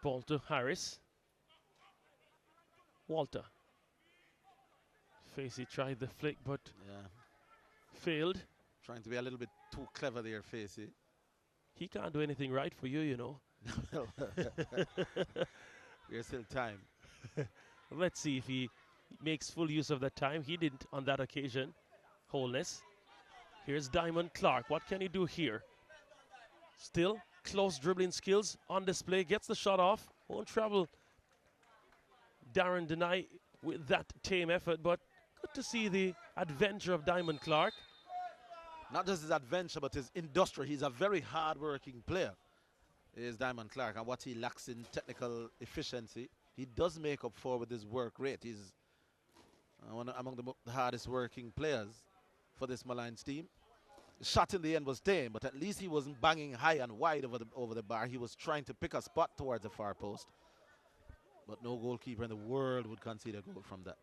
Ball to Harris. Walter. Facey tried the flick, but failed. Trying to be a little bit too clever there, Facey. He can't do anything right for you, you know. There's still time. Let's see if he makes full use of that time. He didn't on that occasion. Holness. Here's Diamond Clark. What can he do here? Still close dribbling skills on display. Gets the shot off. Won't travel. Darren Denai with that tame effort, but good to see the adventure of Diamond Clark. Not just his adventure, but his industry. He's a very hard-working player, is Diamond Clark, and what he lacks in technical efficiency, he does make up for with his work rate. He's among the hardest working players for this Molynes team. The shot in the end was tame, but at least he wasn't banging high and wide over the bar. He was trying to pick a spot towards the far post. But no goalkeeper in the world would concede a goal from that.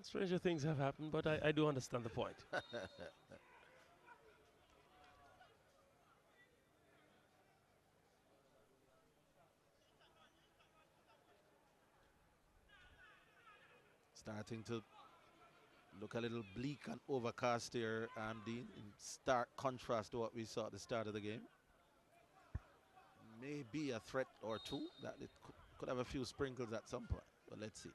Stranger things have happened, but I do understand the point. Starting to look a little bleak and overcast here, Dean, in stark contrast to what we saw at the start of the game. Maybe a threat or two that it could have a few sprinkles at some point, but let's see.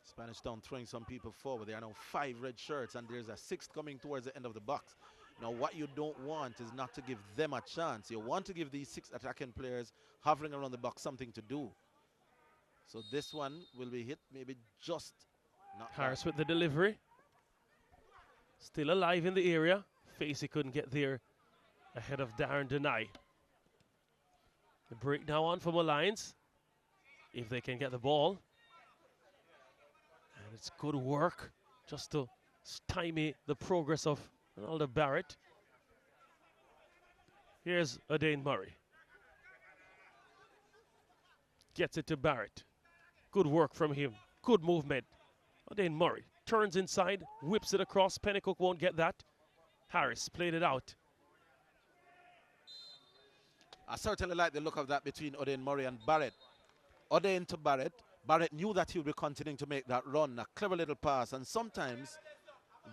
Spanish Town throwing some people forward. There are now 5 red shirts, and there's a 6th coming towards the end of the box. Now, what you don't want is not to give them a chance. You want to give these 6 attacking players hovering around the box something to do. So this one will be hit, maybe just not. Harris with the delivery. Still alive in the area. Facey couldn't get there ahead of Darren Denai. The break now on for Molynes, if they can get the ball. And it's good work just to stymie the progress of Ronaldo Barrett. Here's Adane Murray. Gets it to Barrett. Good work from him. Good movement. Adane Murray turns inside, whips it across. Pennycook won't get that. Harris played it out. I certainly like the look of that between Adane Murray and Barrett. Adane to Barrett. Barrett knew that he would be continuing to make that run. A clever little pass. And sometimes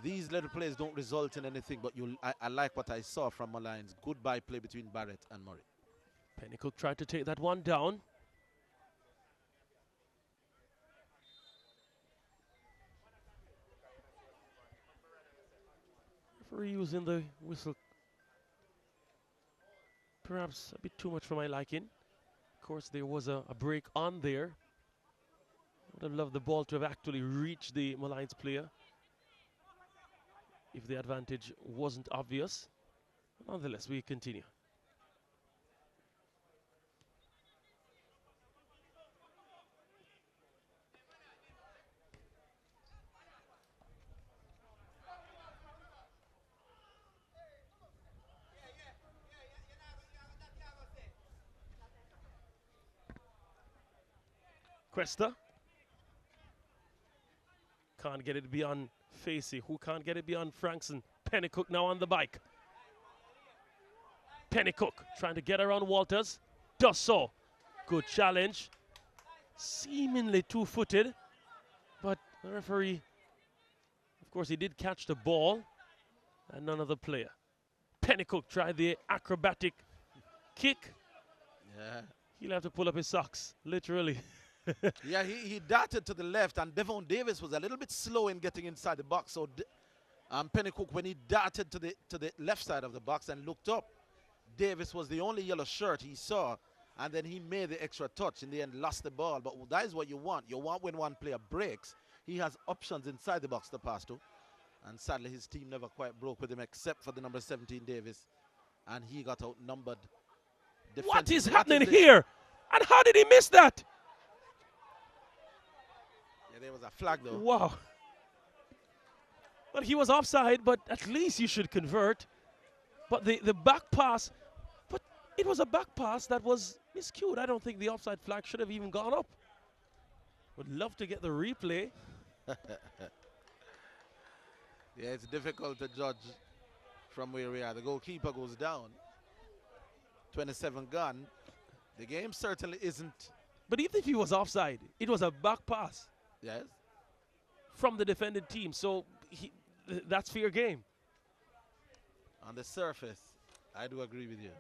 these little plays don't result in anything, but I like what I saw from Molynes. Good by play between Barrett and Murray. Pennycook tried to take that one down. Referee using the whistle. Perhaps a bit too much for my liking. Of course, there was a break on there. Would have loved the ball to have actually reached the Molynes player if the advantage wasn't obvious. Nonetheless, we continue. Cuesta. Can't get it beyond Facey. Who can't get it beyond Frankson? Pennycook now on the bike. Pennycook trying to get around Walters. Does so. Good challenge. Seemingly two-footed. But the referee, of course, he did catch the ball. And none of the player. Pennycook tried the acrobatic kick. Yeah. He'll have to pull up his socks, literally. Yeah, he darted to the left, and Devon Davis was a little bit slow in getting inside the box. So Pennycook, when he darted to the left side of the box and looked up, Davis was the only yellow shirt he saw, and then he made the extra touch. In the end, lost the ball. But that is what you want. You want when one player breaks, he has options inside the box to pass to. And sadly, his team never quite broke with him, except for the number 17, Davis. And he got outnumbered. What is happening here? And how did he miss that? Yeah, there was a flag, though. Wow. Well, he was offside, but at least you should convert. But the back pass, but it was a back pass that was miscued. I don't think the offside flag should have even gone up. Would love to get the replay. Yeah, it's difficult to judge from where we are. The goalkeeper goes down. 27 gone. The game certainly isn't. But even if he was offside, it was a back pass. Yes. From the defending team. So that's fair game. On the surface, I do agree with you.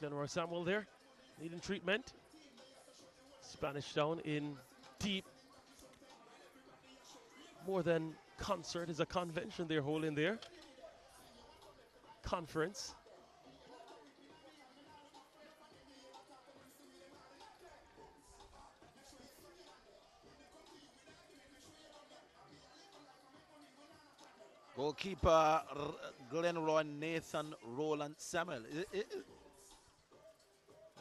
Glenroy Samuel there, needing treatment. Spanish Town in deep. More than concert is a convention they're holding there. Conference. Goalkeeper Glenroy Nathan Roland Samuel.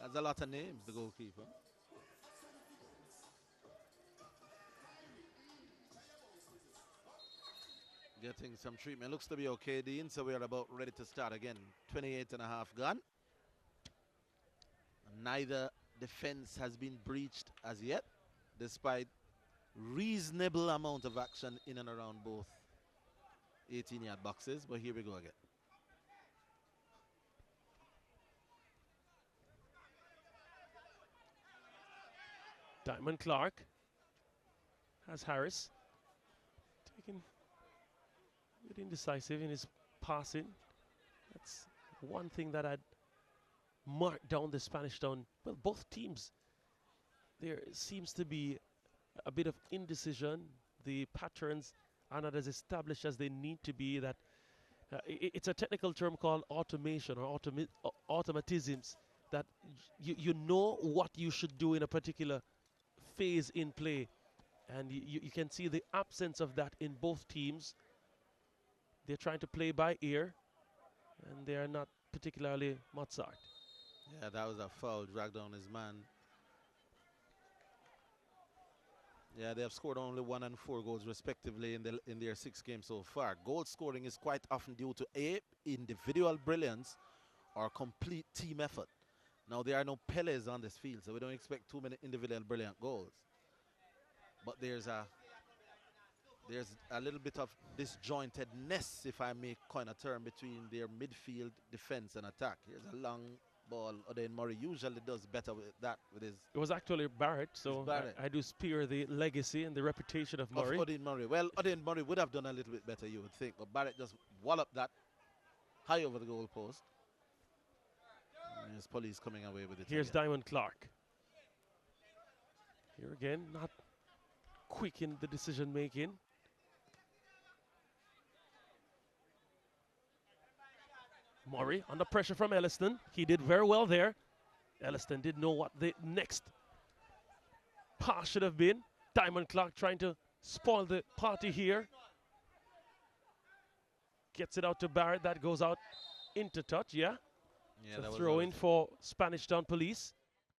That's a lot of names, the goalkeeper. Getting some treatment. Looks to be okay, Dean. So we are about ready to start again. 28 and a half gone. Neither defense has been breached as yet, despite reasonable amount of action in and around both 18-yard boxes. But here we go again. Diamond Clark has Harris taking a bit indecisive in his passing. That's one thing that I'd marked down the Spanish Town. Well, both teams, there seems to be a bit of indecision. The patterns are not as established as they need to be. That it's a technical term called automation or automatisms, that you know what you should do in a particular phase in play, and you can see the absence of that in both teams. They're trying to play by ear, and they are not particularly Mozart. Yeah, that was a foul, dragged down his man. Yeah, they have scored only 1 and 4 goals respectively in their 6 games so far. Goal scoring is quite often due to individual brilliance or complete team effort. Now, there are no Peles on this field, so we don't expect too many individual brilliant goals. But there's a little bit of disjointedness, if I may coin a term, between their midfield, defense, and attack. Here's a long ball. Oden Murray usually does better with that. It was actually Barrett, so Barrett. I do spear the legacy and the reputation of Murray. Of Oden Murray. Well, Oden Murray would have done a little bit better, you would think, but Barrett just walloped that high over the goal post. There's police coming away with it. Here's Diamond Clark. Here again, not quick in the decision making. Murray under pressure from Elliston. He did very well there. Elliston didn't know what the next pass should have been. Diamond Clark trying to spoil the party here. Gets it out to Barrett. That goes out into touch, yeah? Yeah, throw in for Spanish Town Police.